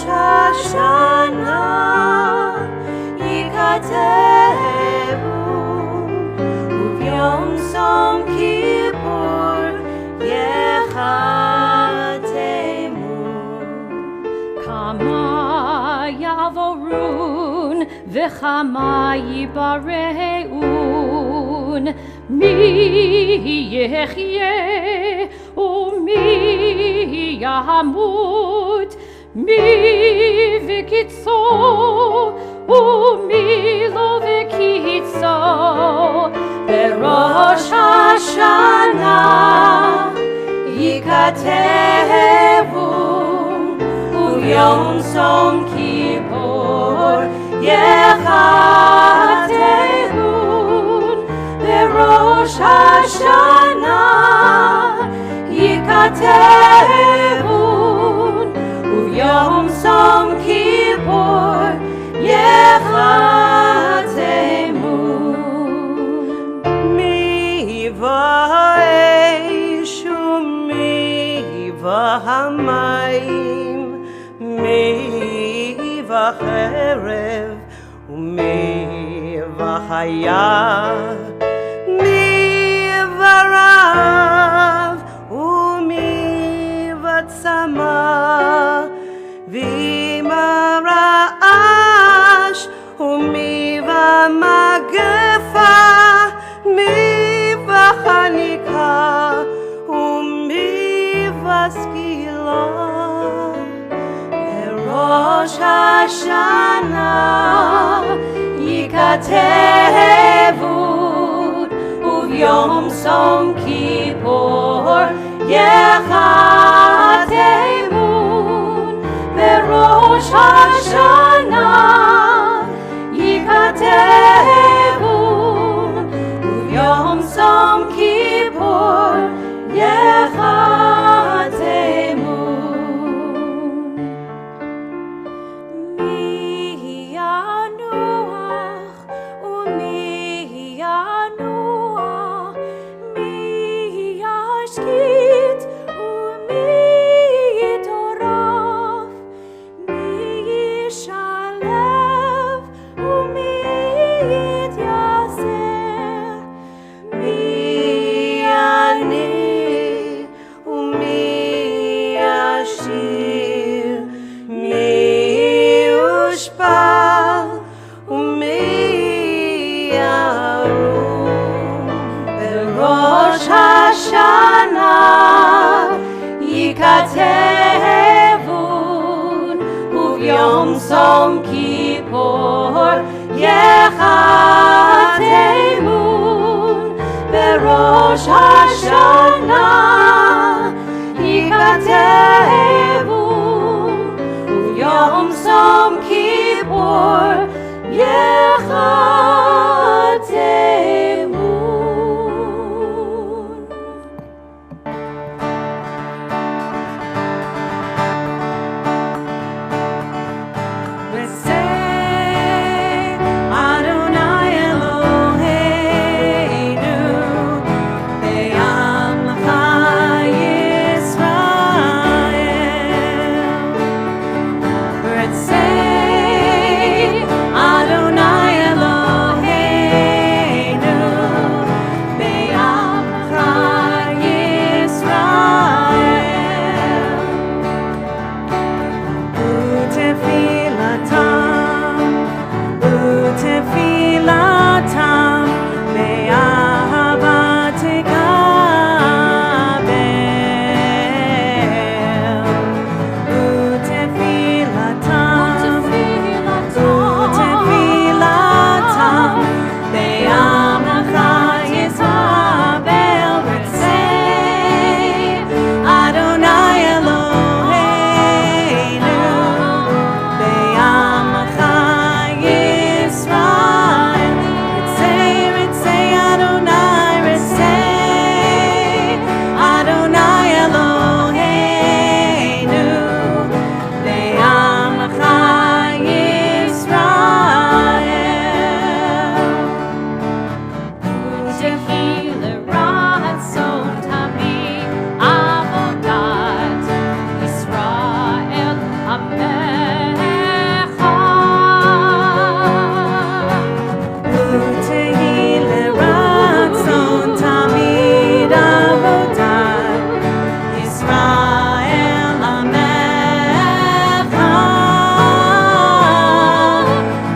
בראש השנה ייכתבו, וביום צום כיפור ייחתמו. כמה יעבורון וכמה ייבראון, מי יחיה ומי ימות, מי וקיצו ומי לא וקיצו. בראש השנה ייכתבו, וביום צום כיפור ייחתמו. בראש השנה ייכתבו, וביום צום כיפור ייחתמו. מי באש ומי במים, מי בחרב ומי בחיה, מי ברעב ומי בצמא, ועם הרעש ומי במגפה, מי בחניקה ומי בסקילה. בראש השנה ייכתבו, וביום צום כיפור ייחתמו. בראש השנה ייכתבו, וביום צום כיפור ייחתמו. מי ינוח ומי ינוח, מי ישקיט ומי יטורף, מי ישלב ומי יתייסר, מי יעני ומי ישיר, מי יושפל ומי ירום. בראש השנה ייכתבו, וביום צום כיפור ייחתמו. בראש השנה ייכתבו, וביום צום כיפור ייחתמו. Say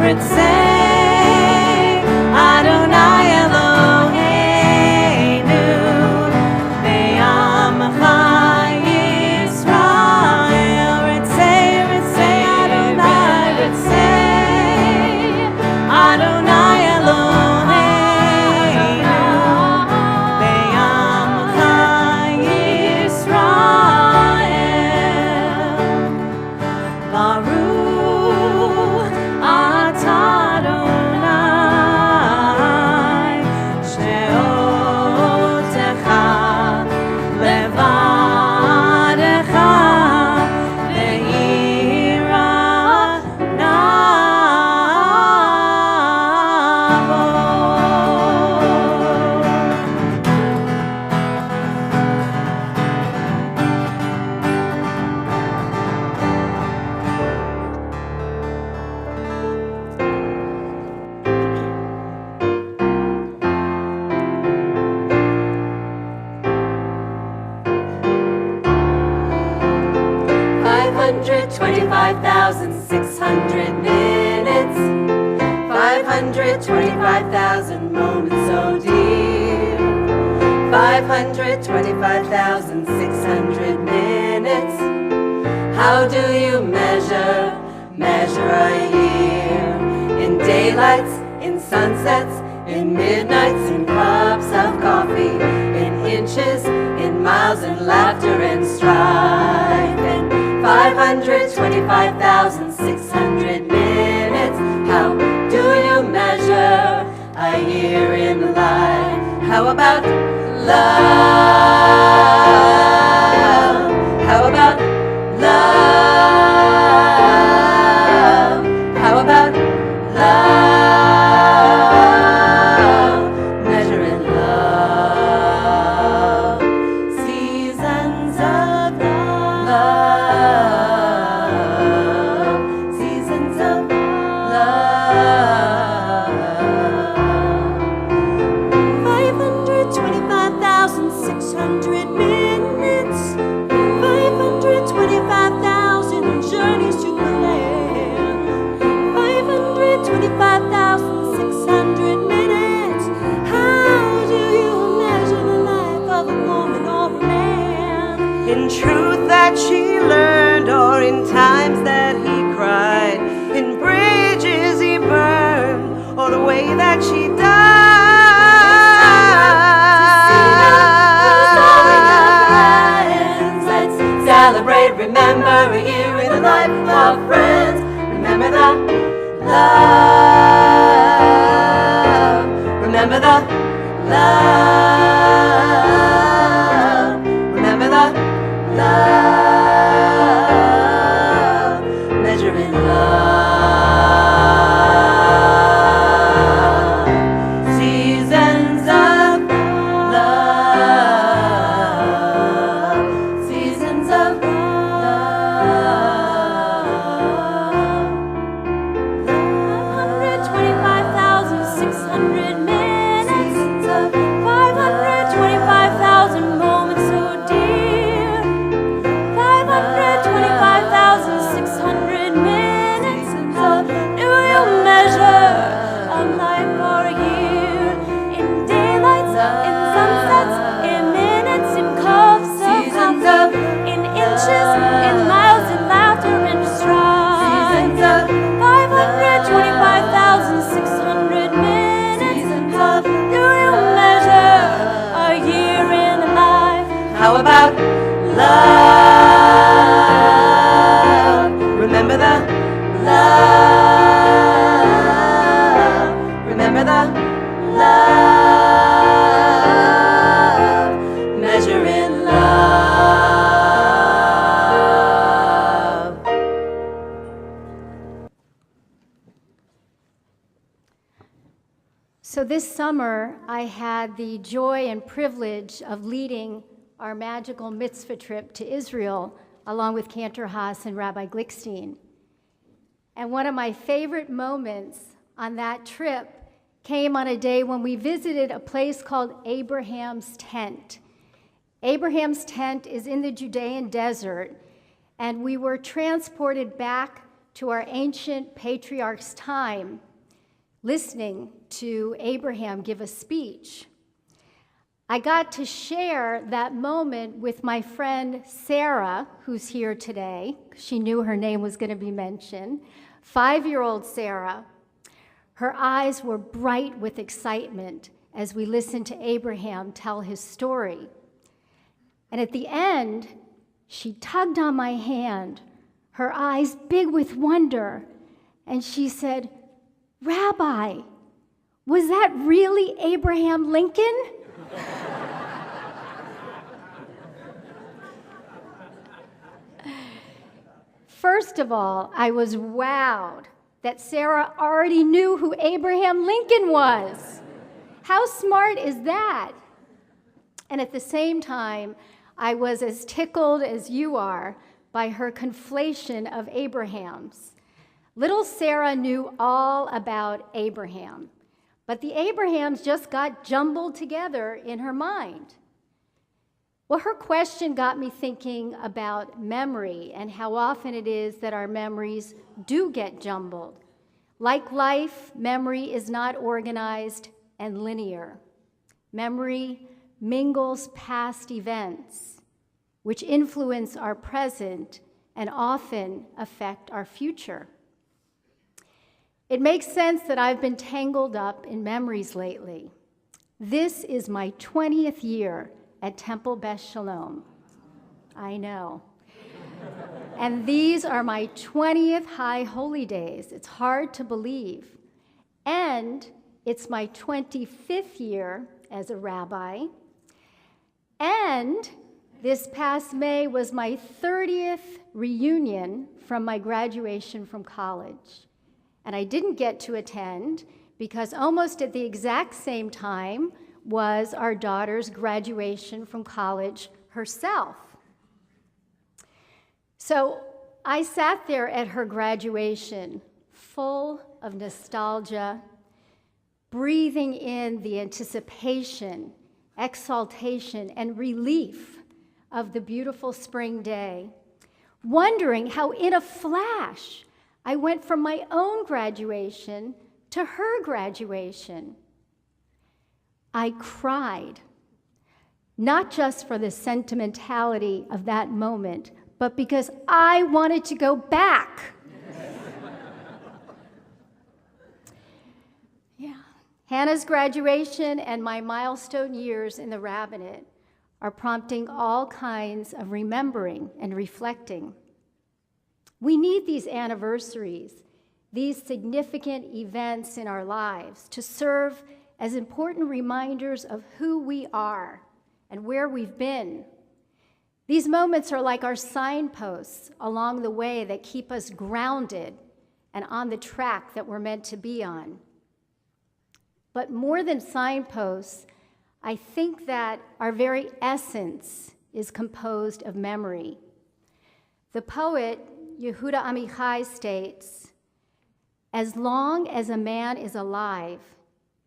Ritzei, Adonai Eloheinu, Be'amcha Yisrael. Ritzei, Ritzei, Adonai, Ritzei, Adonai Eloheinu, Be'amcha Yisrael. Baruch atah Adonai, she'otecha levadecha ve'ira nabo. 525,600 minutes, 525,000 moments so dear, 525,600 minutes. How do you measure a year? In daylights, in sunsets, in midnights, in cups of coffee, in inches, in miles, in laughter and strife. In 525,600 minutes, how do you measure a year in life? How about love? How about love? How about love? Measuring love. Seasons of love. Seasons of love. 525,600 minutes. 525,000 journeys to plan. 525,600 minutes. How do you measure the life of a woman or a man? In truth that she learned, or in times that he cried, in bridges he burned, or the way that she died. Let's celebrate, remember a year in the life of friends. Remember the love. Remember the love. Remember the love. Measuring love. Seasons of love. Seasons of love. 525,600 minutes. 525,000 moments so dear. 525,600 minutes. Do you measure a life or a year? In daylights, in sunsets, in minutes, in cups of coffee, in inches, in miles, in laughter and strife. 525,600 minutes. Do you measure a year in a life? How about love? Remember the love. Remember the love. Measure in love. So this summer, I had the joy and privilege of leading our magical mitzvah trip to Israel, along with Cantor and Rabbi Glickstein. And one of my favorite moments on that trip came on a day when we visited a place called Abraham's Tent. Abraham's Tent is in the Judean desert, and we were transported back to our ancient patriarch's time, listening to Abraham give a speech. I got to share that moment with my friend Sarah, who's here today. She knew her name was going to be mentioned. 5-year-old Sarah. Her eyes were bright with excitement as we listened to Abraham tell his story. And at the end, she tugged on my hand, her eyes big with wonder, and she said, "Rabbi, was that really Abraham Lincoln?" First of all, I was wowed that Sarah already knew who Abraham Lincoln was. How smart is that? And at the same time, I was as tickled as you are by her conflation of Abrahams. Little Sarah knew all about Abraham, but the Abrahams just got jumbled together in her mind. Well, her question got me thinking about memory and how often it is that our memories do get jumbled. Like life, memory is not organized and linear. Memory mingles past events, which influence our present and often affect our future. It makes sense that I've been tangled up in memories lately. This is my 20th year at Temple Beth Sholom. I know. And these are my 20th High Holy Days. It's hard to believe. And it's my 25th year as a rabbi. And this past May was my 30th reunion from my graduation from college. And I didn't get to attend because almost at the exact same time was our daughter's graduation from college herself. So I sat there at her graduation, full of nostalgia, breathing in the anticipation, exaltation, and relief of the beautiful spring day, wondering how in a flash I went from my own graduation to her graduation. I cried, not just for the sentimentality of that moment, but because I wanted to go back. Yeah. Hannah's graduation and my milestone years in the rabbinate are prompting all kinds of remembering and reflecting. We need these anniversaries, these significant events in our lives to serve as important reminders of who we are and where we've been. These moments are like our signposts along the way that keep us grounded and on the track that we're meant to be on. But more than signposts, I think that our very essence is composed of memory. The poet Yehuda Amichai states, "As long as a man is alive,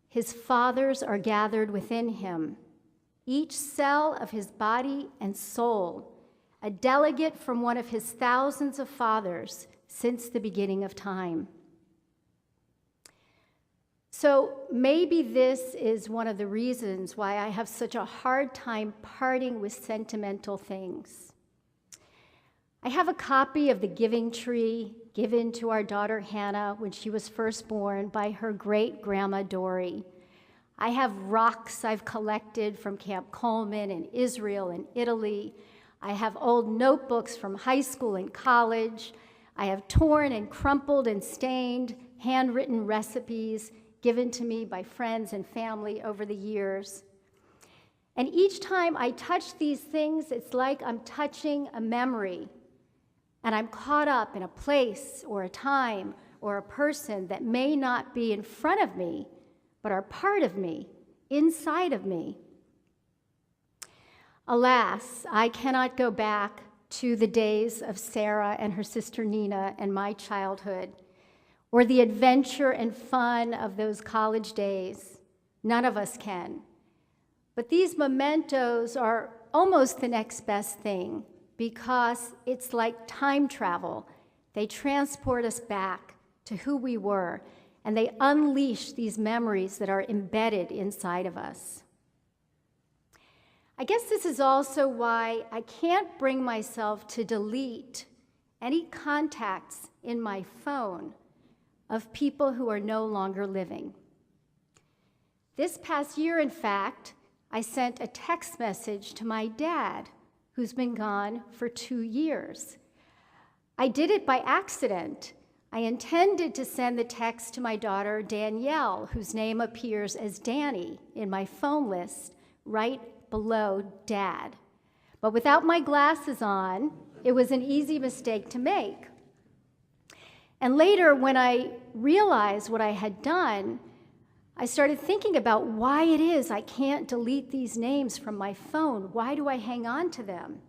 his fathers are gathered within him, each cell of his body and soul, a delegate from one of his thousands of fathers since the beginning of time." So maybe this is one of the reasons why I have such a hard time parting with sentimental things. I have a copy of the Giving Tree given to our daughter Hannah when she was first born by her great-grandma Dory. I have rocks I've collected from Camp Coleman in Israel and Italy. I have old notebooks from high school and college. I have torn and crumpled and stained handwritten recipes given to me by friends and family over the years. And each time I touch these things, it's like I'm touching a memory, and I'm caught up in a place or a time or a person that may not be in front of me, but are part of me, inside of me. Alas, I cannot go back to the days of Sarah and her sister Nina and my childhood, or the adventure and fun of those college days. None of us can. But these mementos are almost the next best thing because it's like time travel They transport us back to who we were, and they unleash these memories that are embedded inside of us. I guess this is also why I can't bring myself to delete any contacts in my phone of people who are no longer living. This past year, in fact, I sent a text message to my dad, who's been gone for 2 years. I did it by accident. I intended to send the text to my daughter, Danielle, whose name appears as Danny in my phone list right below Dad. But without my glasses on, it was an easy mistake to make. And later, when I realized what I had done, I started thinking about why it is I can't delete these names from my phone. Why do I hang on to them?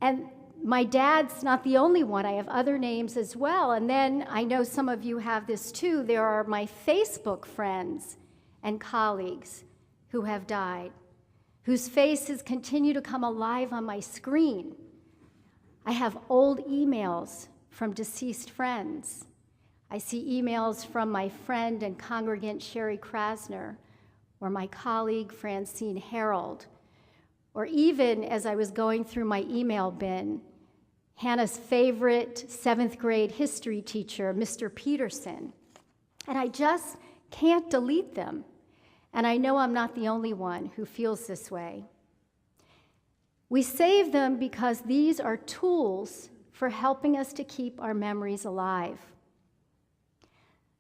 And my dad's not the only one. I have other names as well. And then I know some of you have this too. There are my Facebook friends and colleagues who have died, whose faces continue to come alive on my screen. I have old emails from deceased friends. I see emails from my friend and congregant Sherry Krasner, or my colleague Francine Harold, or even as I was going through my email bin, Hannah's favorite 7th grade history teacher, Mr. Peterson. And I just can't delete them. And I know I'm not the only one who feels this way. We save them because these are tools for helping us to keep our memories alive.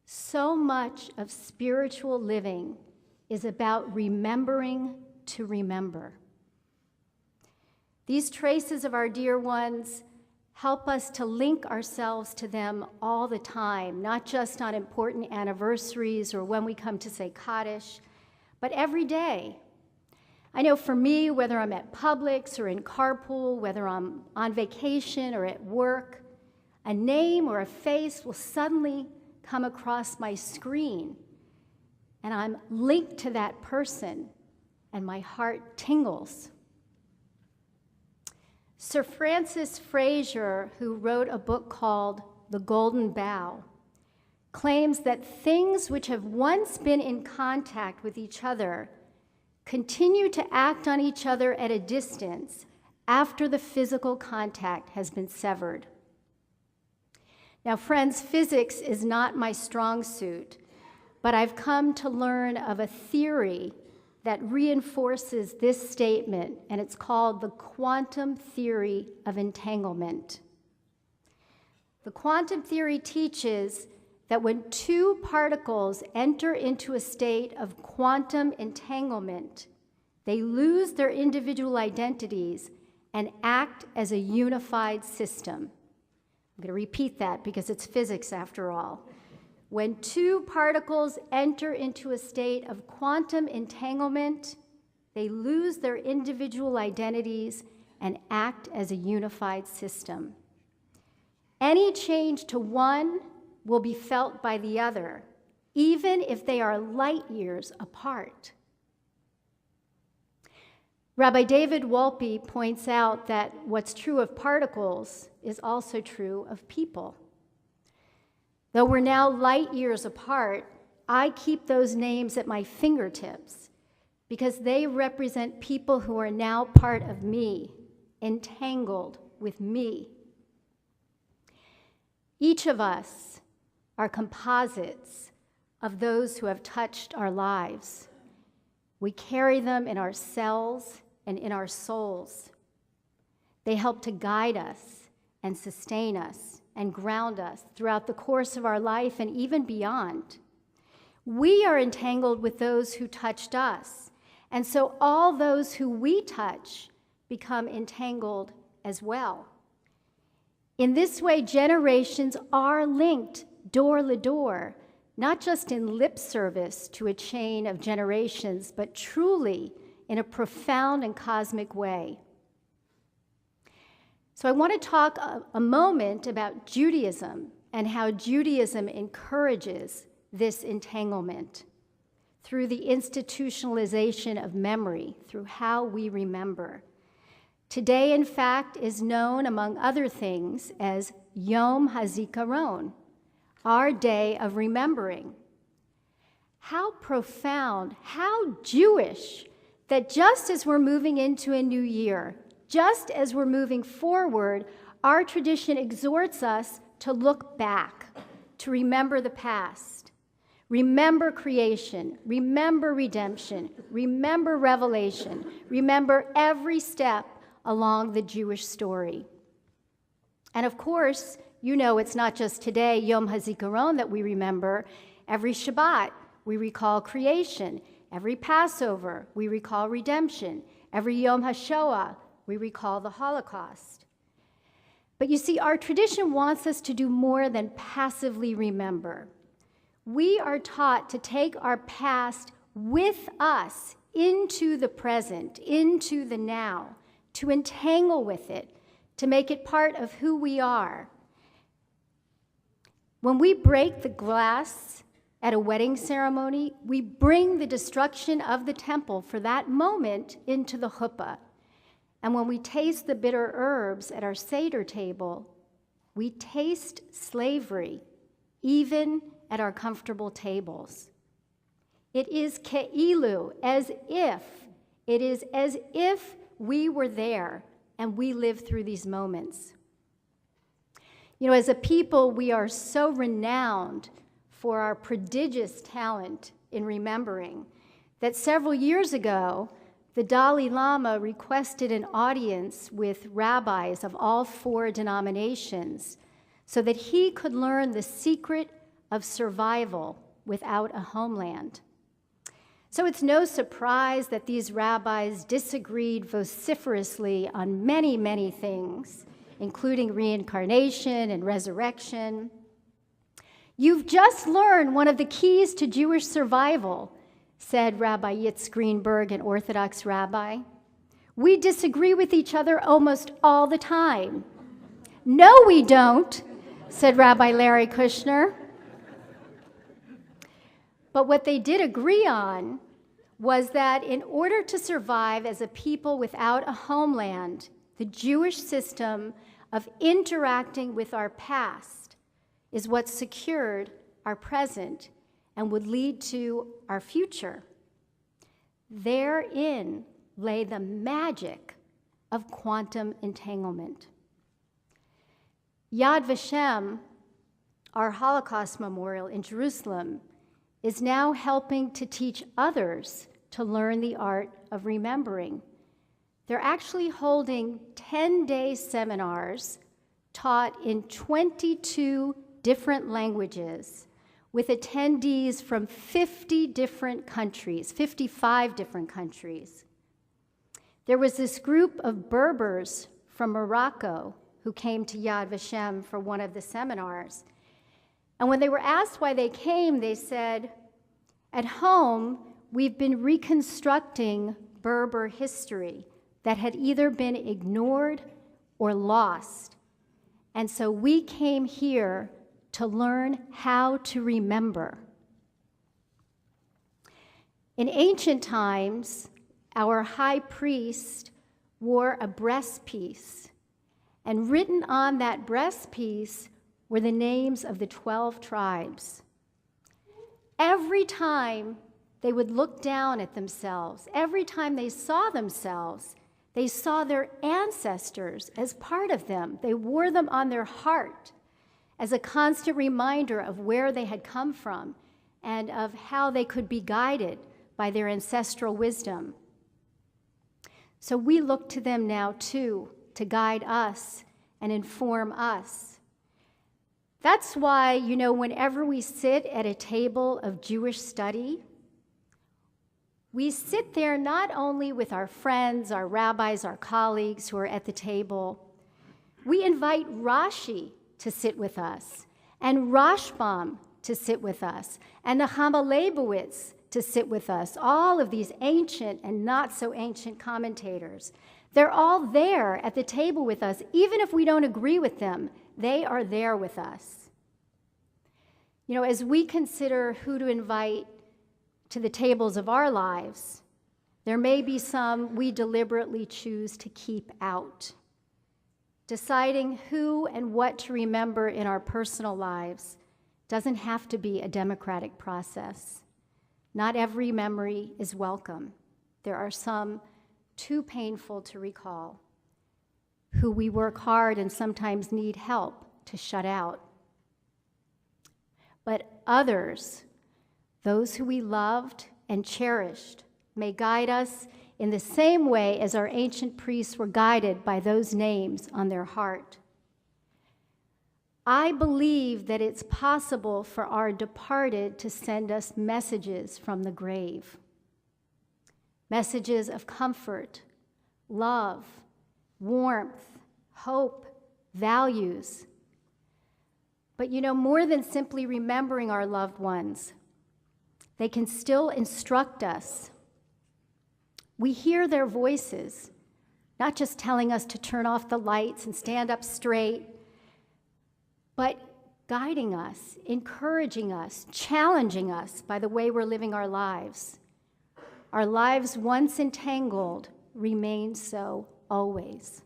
So much of spiritual living is about remembering to remember. These traces of our dear ones help us to link ourselves to them all the time, not just on important anniversaries or when we come to say Kaddish, but every day. I know for me, whether I'm at Publix or in carpool, whether I'm on vacation or at work, a name or a face will suddenly come across my screen, and I'm linked to that person, and my heart tingles. Sir Francis Fraser, who wrote a book called The Golden Bough, claims that things which have once been in contact with each other continue to act on each other at a distance after the physical contact has been severed. Now, friends, physics is not my strong suit, but I've come to learn of a theory that reinforces this statement, and it's called the quantum theory of entanglement. The quantum theory teaches that when two particles enter into a state of quantum entanglement, they lose their individual identities and act as a unified system. I'm going to repeat that because it's physics after all. When two particles enter into a state of quantum entanglement, they lose their individual identities and act as a unified system. Any change to one will be felt by the other, even if they are light years apart. Rabbi David Wolpe points out that what's true of particles is also true of people. Though we're now light years apart, I keep those names at my fingertips because they represent people who are now part of me, entangled with me. Each of us are composites of those who have touched our lives. We carry them in our cells and in our souls. They help to guide us and sustain us and ground us throughout the course of our life and even beyond. We are entangled with those who touched us, and so all those who we touch become entangled as well. In this way, generations are linked door to door, not just in lip service to a chain of generations, but truly in a profound and cosmic way. So I want to talk a moment about Judaism and how Judaism encourages this entanglement through the institutionalization of memory, through how we remember. Today, in fact, is known, among other things, as Yom HaZikaron, our day of remembering. How profound, how Jewish, that just as we're moving into a new year, just as we're moving forward, our tradition exhorts us to look back, to remember the past. Remember creation, remember redemption, remember revelation, remember every step along the Jewish story. And of course, you know it's not just today, Yom HaZikaron, that we remember. Every Shabbat, we recall creation. Every Passover, we recall redemption. Every Yom HaShoah, we recall the Holocaust. But you see, our tradition wants us to do more than passively remember. We are taught to take our past with us into the present, into the now, to entangle with it, to make it part of who we are. When we break the glass at a wedding ceremony, we bring the destruction of the temple for that moment into the chuppah. And when we taste the bitter herbs at our Seder table, we taste slavery, even at our comfortable tables. It is ke'ilu, it is as if we were there and we lived through these moments. You know, as a people, we are so renowned for our prodigious talent in remembering that several years ago, the Dalai Lama requested an audience with rabbis of all 4 denominations so that he could learn the secret of survival without a homeland. So it's no surprise that these rabbis disagreed vociferously on many, many things, including reincarnation and resurrection. You've just learned one of the keys to Jewish survival, said Rabbi Yitz Greenberg, an Orthodox rabbi. We disagree with each other almost all the time. No, we don't, said Rabbi Larry Kushner. But what they did agree on was that in order to survive as a people without a homeland, the Jewish system of interacting with our past is what secured our present and would lead to our future. Therein lay the magic of quantum entanglement. Yad Vashem, our Holocaust memorial in Jerusalem, is now helping to teach others to learn the art of remembering. They're actually holding 10-day seminars taught in 22 different languages with attendees from 50 different countries, 55 different countries. There was this group of Berbers from Morocco who came to Yad Vashem for one of the seminars. And when they were asked why they came, they said, at home, we've been reconstructing Berber history that had either been ignored or lost. And so we came here to learn how to remember. In ancient times, our high priest wore a breastpiece, and written on that breastpiece were the names of the 12 tribes. Every time they would look down at themselves, every time they saw themselves, they saw their ancestors as part of them. They wore them on their heart as a constant reminder of where they had come from and of how they could be guided by their ancestral wisdom. So we look to them now, too, to guide us and inform us. That's why, you know, whenever we sit at a table of Jewish study, we sit there not only with our friends, our rabbis, our colleagues who are at the table. We invite Rashi to sit with us, and Rashbam to sit with us, and Nechama Leibowitz to sit with us, all of these ancient and not so ancient commentators. They're all there at the table with us. Even if we don't agree with them, they are there with us. You know, as we consider who to invite to the tables of our lives, there may be some we deliberately choose to keep out. Deciding who and what to remember in our personal lives doesn't have to be a democratic process. Not every memory is welcome. There are some too painful to recall, who we work hard and sometimes need help to shut out. But others, those who we loved and cherished, may guide us in the same way as our ancient priests were guided by those names on their heart. I believe that it's possible for our departed to send us messages from the grave. Messages of comfort, love, warmth, hope, values. But more than simply remembering our loved ones, they can still instruct us. We hear their voices, not just telling us to turn off the lights and stand up straight, but guiding us, encouraging us, challenging us by the way we're living our lives. Our lives, once entangled, remain so always.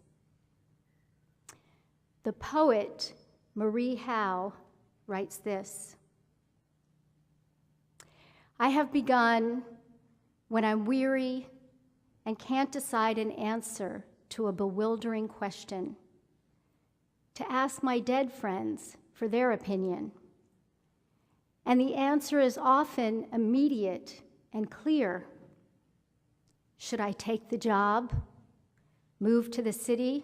The poet Marie Howe writes this: I have begun when I'm weary and can't decide an answer to a bewildering question, to ask my dead friends for their opinion. And the answer is often immediate and clear. Should I take the job? Move to the city?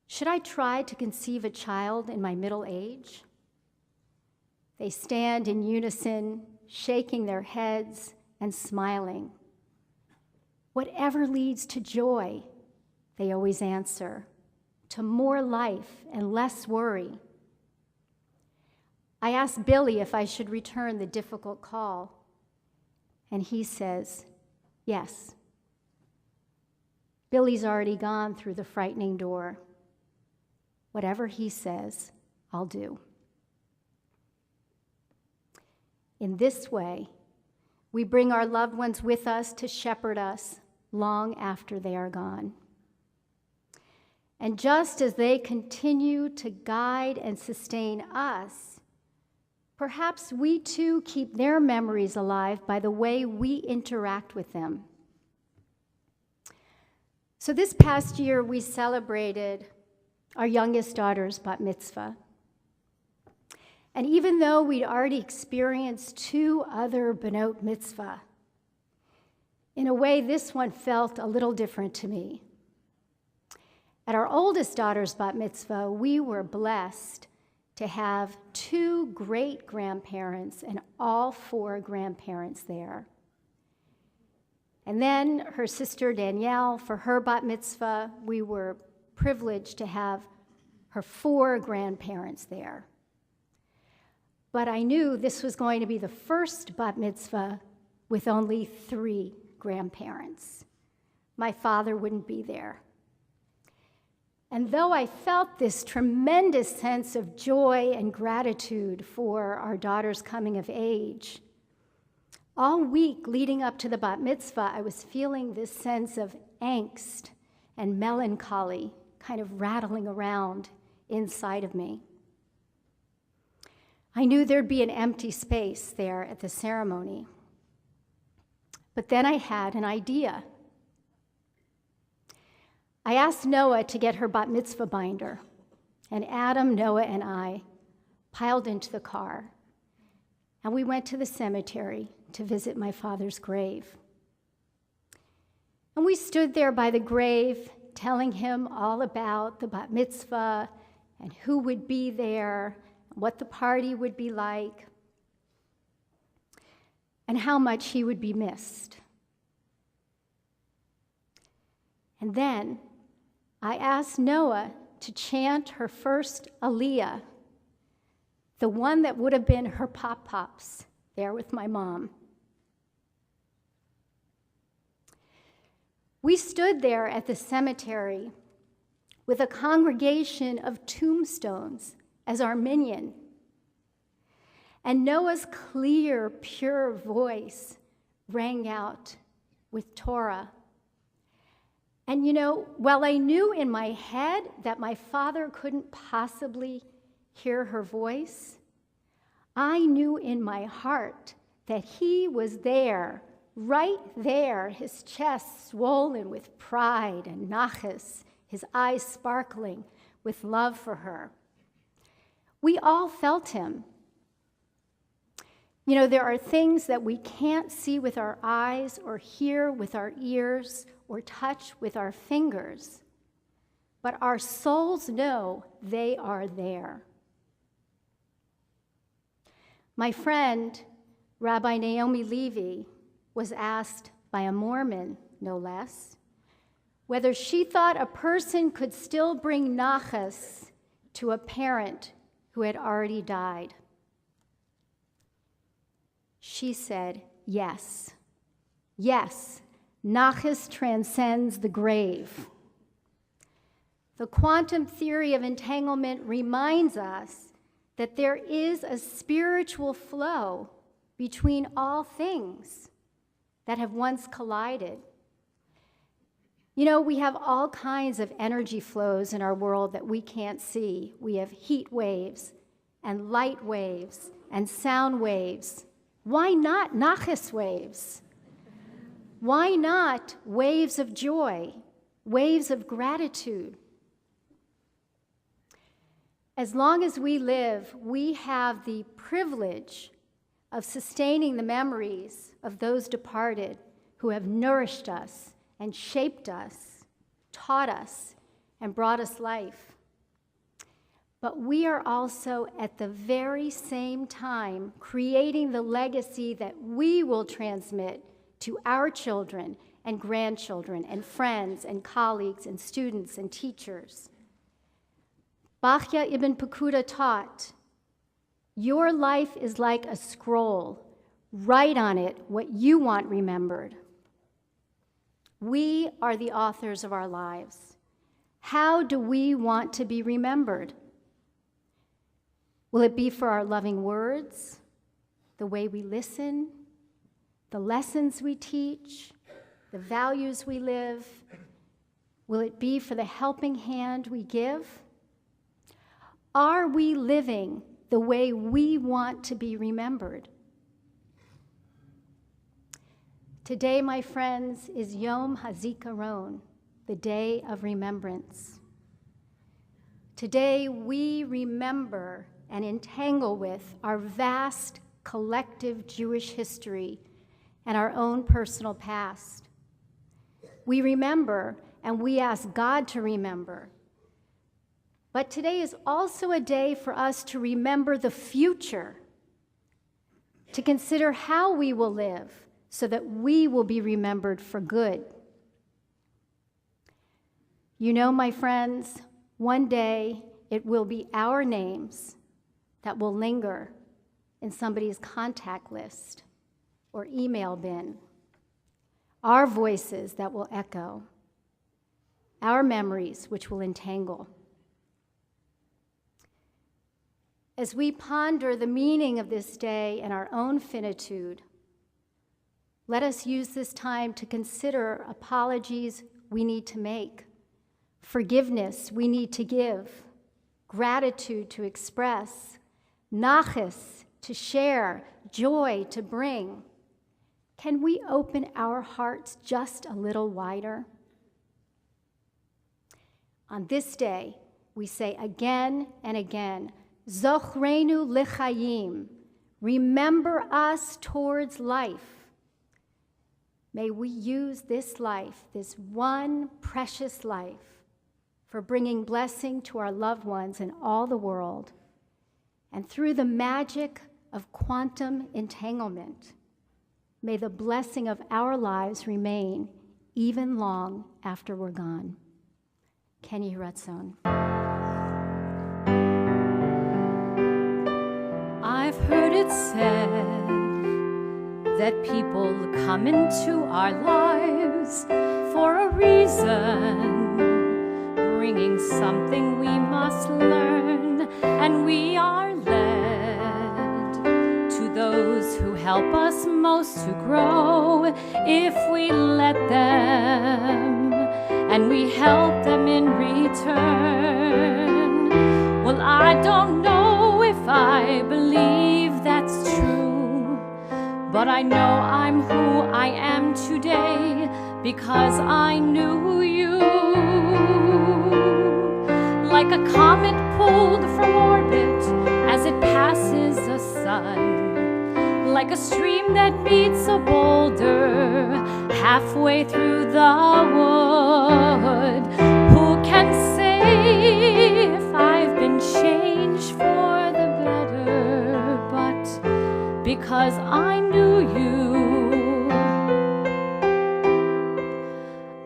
Should I try to conceive a child in my middle age? They stand in unison, shaking their heads and smiling. Whatever leads to joy, they always answer, to more life and less worry. I asked Billy if I should return the difficult call, and he says, yes. Billy's already gone through the frightening door. Whatever he says, I'll do. In this way, we bring our loved ones with us to shepherd us long after they are gone. And just as they continue to guide and sustain us, perhaps we too keep their memories alive by the way we interact with them. So this past year, we celebrated our youngest daughter's bat mitzvah. And even though we'd already experienced 2 other benot mitzvah, in a way, this one felt a little different to me. At our oldest daughter's bat mitzvah, we were blessed to have 2 great-grandparents and all 4 grandparents there. And then her sister Danielle, for her bat mitzvah, we were privileged to have her 4 grandparents there. But I knew this was going to be the first bat mitzvah with only 3 grandparents. My father wouldn't be there. And though I felt this tremendous sense of joy and gratitude for our daughter's coming of age, all week leading up to the bat mitzvah, I was feeling this sense of angst and melancholy kind of rattling around inside of me. I knew there'd be an empty space there at the ceremony. But then I had an idea. I asked Noah to get her bat mitzvah binder, and Adam, Noah, and I piled into the car, and we went to the cemetery to visit my father's grave. And we stood there by the grave, telling him all about the bat mitzvah and who would be there, what the party would be like, and how much he would be missed. And then I asked Noah to chant her first aliyah, the one that would have been her pop-pops there with my mom. We stood there at the cemetery with a congregation of tombstones as our minyan. And Noah's clear, pure voice rang out with Torah. And while I knew in my head that my father couldn't possibly hear her voice, I knew in my heart that he was there, right there, his chest swollen with pride and nachas, his eyes sparkling with love for her. We all felt him. There are things that we can't see with our eyes or hear with our ears or touch with our fingers, but our souls know they are there. My friend, Rabbi Naomi Levy, was asked by a Mormon, no less, whether she thought a person could still bring nachas to a parent who had already died. She said, yes. Yes, nachas transcends the grave. The quantum theory of entanglement reminds us that there is a spiritual flow between all things that have once collided. We have all kinds of energy flows in our world that we can't see. We have heat waves and light waves and sound waves. Why not nachas waves? Why not waves of joy, waves of gratitude? As long as we live, we have the privilege of sustaining the memories of those departed who have nourished us and shaped us, taught us, and brought us life. But we are also at the very same time creating the legacy that we will transmit to our children and grandchildren and friends and colleagues and students and teachers. Bachya ibn Pekuda taught, your life is like a scroll. Write on it what you want remembered. We are the authors of our lives. How do we want to be remembered? Will it be for our loving words, the way we listen, the lessons we teach, the values we live? Will it be for the helping hand we give? Are we living the way we want to be remembered? Today, my friends, is Yom HaZikaron, the day of remembrance. Today, we remember and entangle with our vast collective Jewish history and our own personal past. We remember and we ask God to remember. But today is also a day for us to remember the future, to consider how we will live so that we will be remembered for good. My friends, one day it will be our names that will linger in somebody's contact list or email bin, our voices that will echo, our memories which will entangle. As we ponder the meaning of this day and our own finitude, let us use this time to consider apologies we need to make, forgiveness we need to give, gratitude to express, nachas to share, joy to bring. Can we open our hearts just a little wider? On this day, we say again and again, Zochrenu l'chaim, remember us towards life. May we use this life, this one precious life, for bringing blessing to our loved ones in all the world. And through the magic of quantum entanglement, may the blessing of our lives remain even long after we're gone. Ken Yeh Ratzon. I've heard it said that people come into our lives for a reason, bringing something we must learn, and we are led to those who help us most to grow if we let them. And and we help them in return. Well, I don't know if I believe that's true, but I know I'm who I am today because I knew you. Like a comet pulled from orbit as it passes the sun, like a stream that meets a boulder halfway through the wood. Who can say if I've been changed for the better? But because I knew you,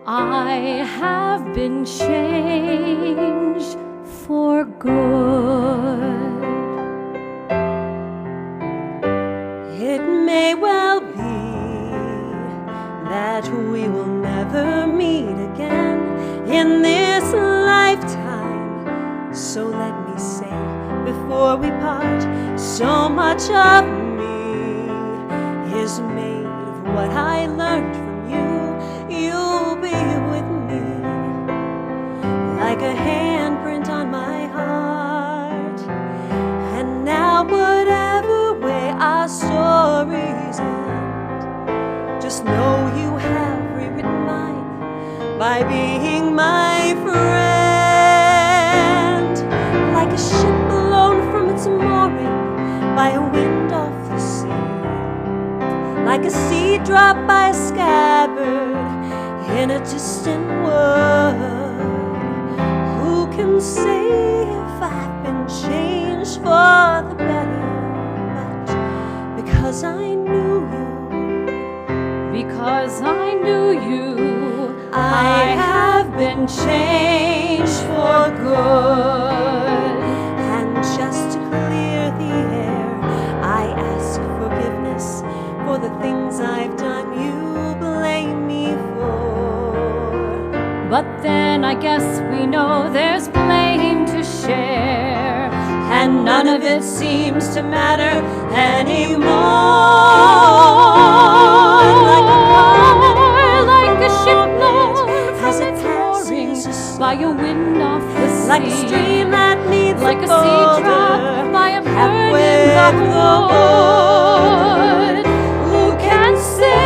I have been changed for good. It may well be that we will never meet again in this lifetime. So let me say before we part, so much of me is made of what I learned from you. You'll be with me like a handprint on my heart. And now whatever way our stories end, just know you have rewritten mine by being my friend. Like a ship blown from its mooring by a wind off the sea, like a seed dropped by a scabbard in a distant world. Who can say if I've been changed for the better? But because I knew you, because I knew you, I have been changed for good. and just to clear the air, I ask forgiveness for the things I've done you blame me for. But then I guess we know there's blame to share, and none of it seems to matter anymore. Like a ship blown from its moorings by a wind off the sea, Like a stream that needs like a a seed drop by a burning the wood. Who can say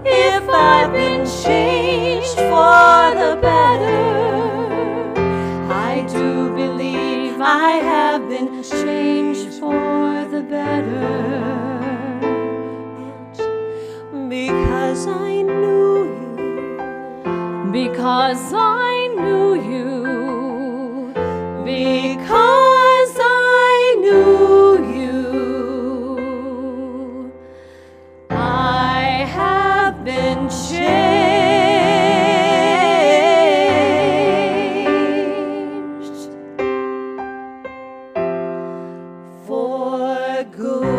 if I've been changed for the better? I do believe I have been changed for the better. Because I knew you, because I knew you, because I knew you, I have been changed for good.